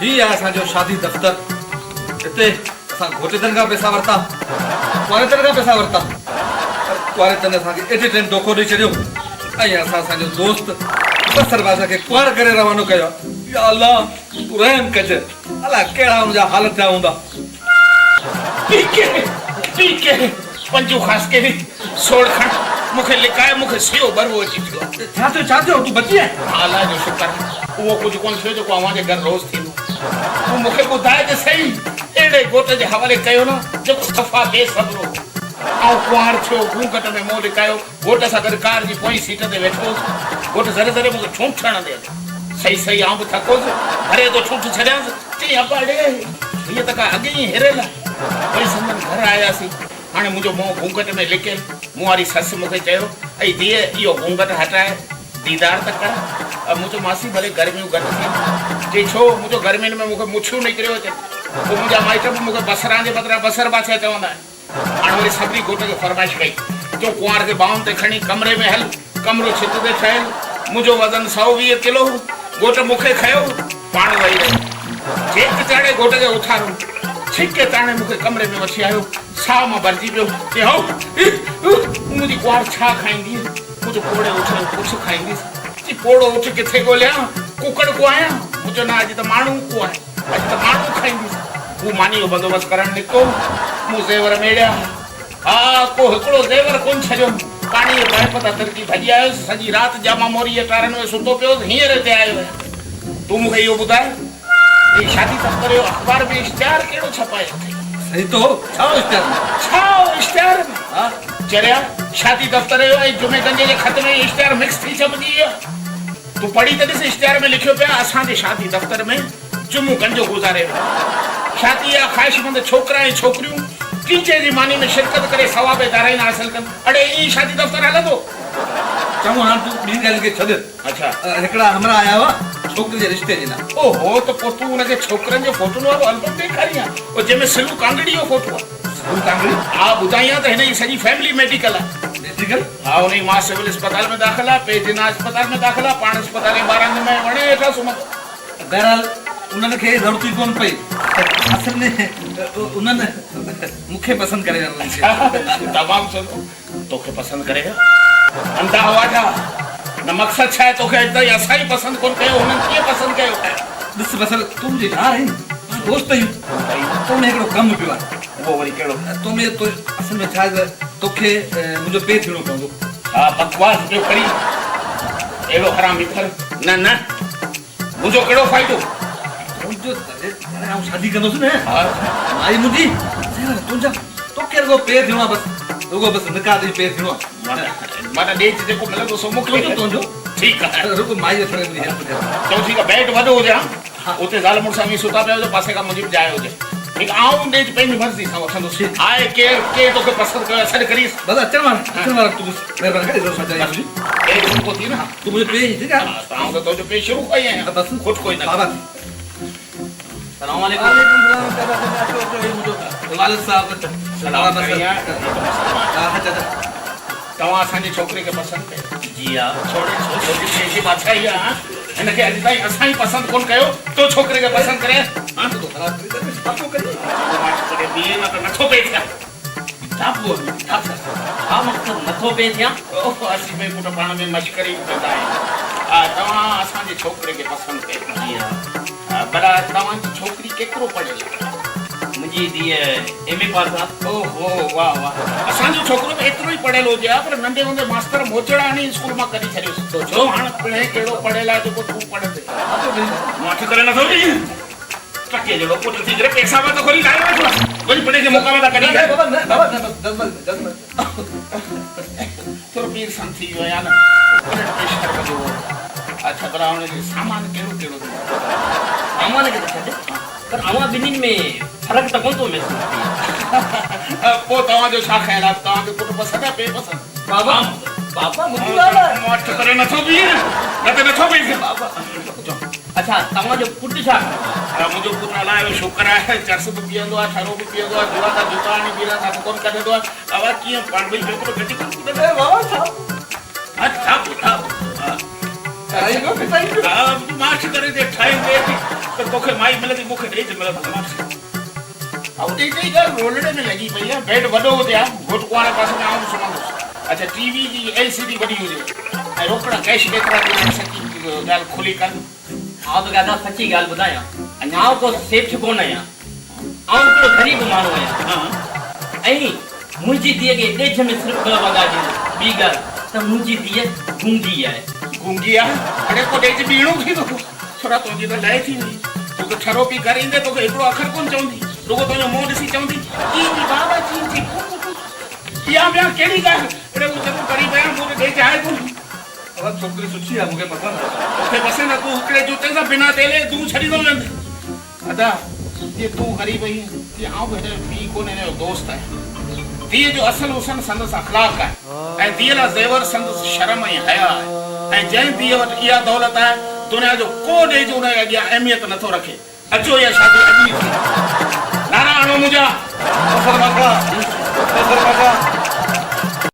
ही आहे असांजो शादी दफ़्तर। हिते असां घोटजनि खां पैसा वरिता, कुआरेतनि खां पैसा वरिता, कुआरेतनि असांखे एटे टाइम धोखो ॾेई छॾियो ऐं असां असांजो दोस्त बसरबाज़ खे कुआर करे रवानो कयो। या अल्लाह तूं रहम कजे, अलाए कहिड़ा हुनजा हाल थिया हूंदा। पीके पंजो ख़ासि के सोड़ खण मूंखे लिकाए, मूंखे सियो बरवो अची वियो। छा थियो तूं बची आहे? अल्लाह जो शुक्र, उहो कुझु कोन थियो जेको अव्हां जे घर रोज़ थींदो। तूं मूंखे ॿुधाए त सही, अहिड़े घोट जे हवाले कयो न जेको सफ़ा बेसब्रो ऐं कुंवार थियो, घूंघट में मुंहुं लिकायो, घोट सां गॾु कार जी पोईं सीट ते वेठोसि, घोट ज़रे ज़रे मूंखे ठूंठ छॾण ॾे। सही सही आउं बि थकोसि, भरे थो ठूंठ छॾियांसि, चई अब्बा ॾे हीअ त का अॻे ई हिरियल आहे। वरी संदन घर आयासीं, हाणे मुंहिंजो मुंहुं घूंघट में लिकियल, मूं वारी ससु मूंखे चयो ऐं धीअ इहो घूंघट हटाए दीदार त कर। मुंहिंजो मासी भले गर्मियूं घटि थी, चई छो मुंहिंजो गर्मियुनि में मूंखे मुछियूं निकिरियो अचे। पोइ मुंहिंजा माइट बि मूंखे बसरां जे बदिरां बसर बाछा चवंदा आहिनि। हाणे वरी सभिनी घोट खे फरमाइश कई, जो कुंवार खे बाहुनि ते खणी कमरे में हल, कमरो छित ते ठहियल, मुंहिंजो वज़न 120 किलो, घोट मूंखे खयो, पाण वेही रहियो, जेक चाढ़े घोट खे उथारूं, छिके ताणे मूंखे कमरे में वठी आयो, साह मां भरिजी पियो। चई हौ मुंहिंजी कुंवार छा खाईंदी? मुंहिंजो पोड़े उठ कुझु खाईंदीसि। चई पोड़ो उठ किथे ॻोल्हियां, कुकड़ को आहियां? मुंहिंजो न अॼु त माण्हू को आहे, अॼु त माण्हू खाईंदीसि। हू मानी जो बंदोबस्तु करणु निकितो, मूं ज़ेवर मेड़िया, हा को हिकिड़ो ज़ेवर कोन छॾियो, पाणी जे पाइप तां तिरकी भॼी आयुसि, सॼी राति जामा मोरीअ टारनि में सुतो पियोसि, हींअर हिते आयो आहियां। तूं मूंखे इहो ॿुधाए, ही शादी दफ़्तर जो अख़बार में इश्तिहार कहिड़ो छपायो अथई? सही तो छा इश्तिहार? छा इश्तिहार में? हा चरिया शादी दफ़्तर जो ऐं जुमे गंजे जे ख़त में इश्तिहार मिक्स थी छपजी वियो। तूं पढ़ी त ॾिस, इश्तिहार में लिखियो पिया असांजे शादी दफ़्तर में जुमो गंजो गुज़ारे वियो। शादी जा ख़्वाहिशमंद छोकिरा ऐं छोकिरियूं टीचे जी मानी में शिरकत करे सवाब दाराइन हासिल कनि। अड़े ईअं शादी दफ़्तर हलंदो? चङो हाणे तूं ॿी ॻाल्हि खे छॾ। अच्छा हिकिड़ा हमरा आया हुआ छोकिरे जे रिश्ते जे लाइ। ओहो, त पोइ तूं हुनखे छोकिरनि जे फोटुनि वारो एल्बम ॾेखारी आहे, पोइ जंहिंमें सिलू कांगड़ी जो फोटो आहे? सिलू कांगड़ी? हा ॿुधाई आहे त हिन जी सॼी फैमिली मेडिकल आहे। मेडिकल? हा, हुन जी मां सिविल अस्पताल में दाख़िल आहे, पेजिना अस्पताल में दाख़िल आहे, पाण अस्पताल जे 12 में वणे वेठा सुम्हनि। बहरहाल उन्हनि खे ज़रूरत ई कोन पई, असल में उन्हनि मूंखे पसंदि करे वरितो। तमामु सुठो, तोखे पसंदि करे अंधा हुआ छा? न मक़सदु छा आहे तोखे अॼु ताईं असां ई पसंदि कोन कयो, हुननि कीअं पसंदि कयो? ॾिस बसर तूं मुंहिंजी ठार आहीं, दोस्त आहियूं, तो में हिकिड़ो कमु पियो आहे। उहो वरी कहिड़ो? तो में तो असल में छा आहे तोखे मुंहिंजो पेर थियणो पवंदो। हा बकवास पियो करी, अहिड़ो हरामी कर। न न मुंहिंजो कहिड़ो फ़ाइदो? आउं शादी कंदुसि न। हा माई मुंहिंजी तुंहिंजा तोखे रुगो पेर थियणो आहे, बसि रुगो बसि निकाह ते पेर थियणो आहे। माना ॾेच जेको मिलंदो सो मोकिले तुंहिंजो ठीकु आहे। रुगो माई जे थोरे मुंहिंजी हेल्प कयो। चलो ठीकु आहे, बेड वॾो हुजे, हा उते ज़ाल मुड़ुस में सुता पिया हुजे, पासे खां मुंहिंजी बि जाइ हुजे। ठीकु आहे, आउं ॾेच पंहिंजी मर्ज़ी सां वठंदुसि। आहे केरु तोखे पसंदि कयो सॾु करीस? बसि अचण वारा तूं महिरबानी करे मुंहिंजो पेर ठीकु आहे। आउं त तुंहिंजो पेश शुरू कई आहियां, बसि खुदि कोई न। बाबा सलाम वालेकुम। वालिद साहब तव्हां असांजी छोकिरे खे पसंदि कयो? जी हा। छोड़े छोकिरी पेशी बादशाही आहे, हिनखे अॼु ताईं असां ई पसंदि कोन कयो, तो छोकिरे खे पसंदि करे? नथो पे थिया। छा पोइ छा मक़सदु नथो पे थिया? असीं भई पुट पाण में मश्करी कंदा आहियूं। तव्हां असांजे छोकिरे खे पसंदि कयो? जी हा। भला तव्हांजी छोकिरी केतिरो पढ़ियल आहे? मुंहिंजी धीअ एमए पास आहे। ओहो वाह वाह, असांजो छोकिरो बि एतिरो ई पढ़ियल हुजे हा, पर नंढे हूंदे मास्तर मोचड़ा आणी स्कूल मां कढी छॾियोसि। तो छो हाणे पिणे कहिड़ो पढ़ियल आहे जेको तूं पढ़ंदे? मां करे नथो ॾेई टके जहिड़ो पुट थी करे पैसा में तो खोली लायो वेठो, वरी पढ़े जे मौक़ा में था कढी बाबा न थोरो पीर सन थी वियो या न ब्लड प्रेशर वधो। अच्छा भला हुनजो सामान कहिड़ो कहिड़ो सामान खे त छॾे, पर अवां ॿिन्हिनि में फ़र्क़ु त कोन थो महसूसु थिए। पोइ तव्हांजो छा ख़्यालु आहे? तव्हांजो पुटु पसंदि आहे बेपसंदि? बाबा बाबा मुंहिंजी ॻाल्हि आहे। मौत करे नथो बीह, न त नथो बीह बाबा। अच्छा तव्हांजो पुटु छा? मुंहिंजो पुटु अलाए शुक्र आहे, चर्स बि पीअंदो आहे, ठरो बि पीअंदो आहे, जुड़ा था जूता आणी पीअंदा था कोन कढंदो आहे। बाबा कीअं पाण ॿई छोकिरो घटी कोन पुटंदो? बाबा छा अच्छा पुटा मास्टर करे ठाहींदे त तोखे माई मिलंदी मूंखे ॾेज मिलंदो ऐं ॾेज जी ॻाल्हि रोलड़े में लॻी पई आहे बेड वॾो हुजे हा घोट कुंवारे पासे में आऊं सुम्हंदुसि अच्छा टीवी जी LCD वॾी हुजे ऐं रोकड़ा कैश केतिरा ॾियणा सची ॻाल्हि खुली कनि आउं तो दादा सच्ची ॻाल्हि ॿुधायां आउं को सेठ कोन आहियां आउं हिकिड़ो ग़रीब माण्हू आहियां ऐं मुंहिंजी धीअ खे ॾेज में सिर्फ़ु 2 वॻा ॾियो ॿी ॻाल्हि त मुंहिंजी धीअ गूंगी आहे गूंगी आहे अड़े को ॾेज बीणो थींदो थोरा तुंहिंजी त लहे थी वई तोखे ठरो पी करे ईंदे तोखे हिकिड़ो अखर कोन चवंदी रुगो तुंहिंजो मुंहुं ॾिसी चवंदी ई बाबा जी इहा ॿिया कहिड़ी ॻाल्हि अड़े हू जेको ग़रीब आहियां मूंखे ॾेज आहे कोन पर छोकिरी सुठी आहे मूंखे पसंदि आहे तोखे पसंदि आहे तूं हिकिड़े जूते सां बिना तेले तूं छॾींदो वेंदे अदा जीअं तूं ग़रीब आहीं तीअं आउं बि पीउ कोन हिन जो दोस्त आहियां धीअ जो असुलु हुसन संदसि अख़लाक आहे ऐं धीअ लाइ ज़ेवर संदसि शर्म ऐं हया आहे ऐं जंहिं धीअ वटि इहा दौलत आहे दुनिया जो को ॾेज उन जे अॻियां अहमियत नथो रखे अचो इहा शादी अॼु ई थी नारायण मुंहिंजा